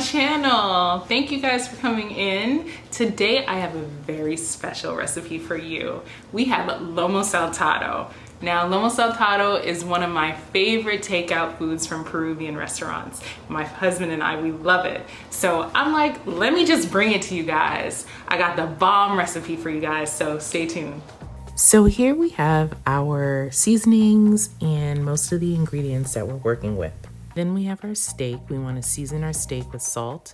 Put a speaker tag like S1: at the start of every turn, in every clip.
S1: channel. Thank you guys for coming in. Today I have a very special recipe for you. We have Lomo Saltado. Now, Lomo Saltado is one of my favorite takeout foods from Peruvian restaurants. My husband and I, we love it. So I'm like, let me just bring it to you guys. I got the bomb recipe for you guys, so stay tuned.
S2: So here we have our seasonings and most of the ingredients that we're working with. Then we have our steak. We want to season our steak with salt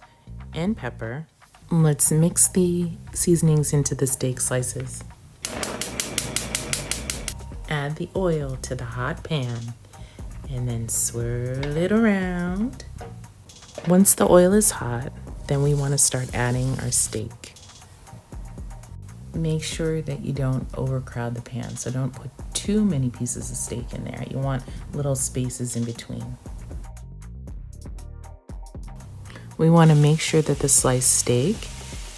S2: and pepper. Let's mix the seasonings into the steak slices. Add the oil to the hot pan and then swirl it around. Once the oil is hot, then we want to start adding our steak. Make sure that you don't overcrowd the pan, so don't put too many pieces of steak in there. You want little spaces in between. We want to make sure that the sliced steak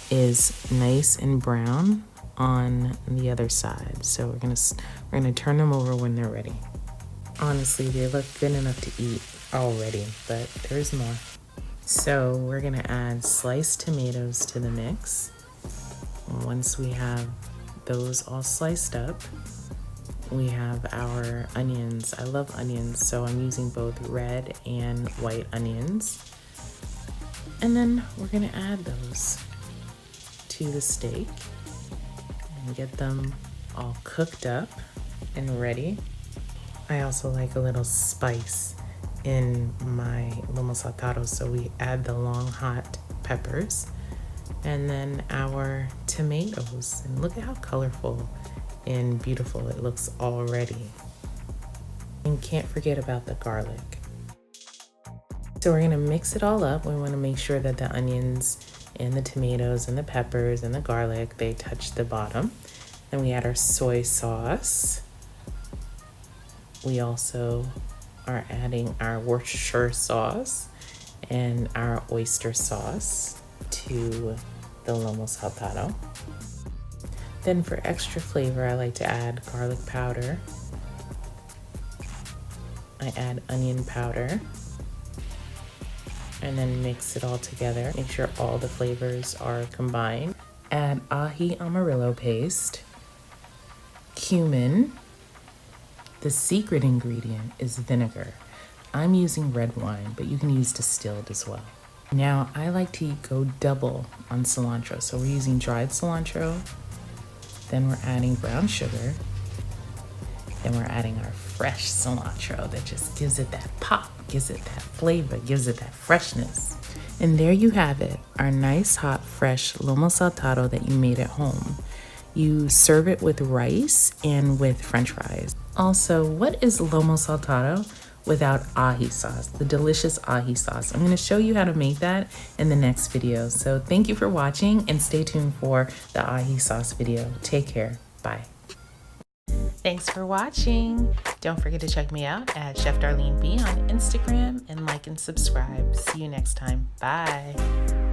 S2: is nice and brown on the other side. So we're gonna turn them over when they're ready. Honestly, they look good enough to eat already, but there's more. So we're gonna add sliced tomatoes to the mix. Once we have those all sliced up, we have our onions. I love onions, so I'm using both red and white onions. And then we're gonna add those to the steak and get them all cooked up and ready. I also like a little spice in my Lomo Saltado, so we add the long hot peppers and then our tomatoes. And look at how colorful and beautiful it looks already. And can't forget about the garlic. So we're gonna mix it all up. We wanna make sure that the onions and the tomatoes and the peppers and the garlic, they touch the bottom. Then we add our soy sauce. We also are adding our Worcestershire sauce and our oyster sauce to the Lomo Saltado. Then for extra flavor, I like to add garlic powder. I add onion powder. And then mix it all together. Make sure all the flavors are combined. Add ají amarillo paste, cumin. The secret ingredient is vinegar. I'm using red wine, but you can use distilled as well. Now, I like to go double on cilantro. So we're using dried cilantro, then we're adding brown sugar, then we're adding our fresh cilantro that just gives it that pop, gives it that flavor, gives it that freshness. And there you have it, our nice, hot, fresh Lomo Saltado that you made at home. You serve it with rice and with French fries. Also, what is Lomo Saltado without ají sauce, the delicious ají sauce? I'm gonna show you how to make that in the next video. So thank you for watching and stay tuned for the ají sauce video. Take care, bye. Thanks for watching. Don't forget to check me out at Chef Darlene B on Instagram and like and subscribe. See you next time. Bye.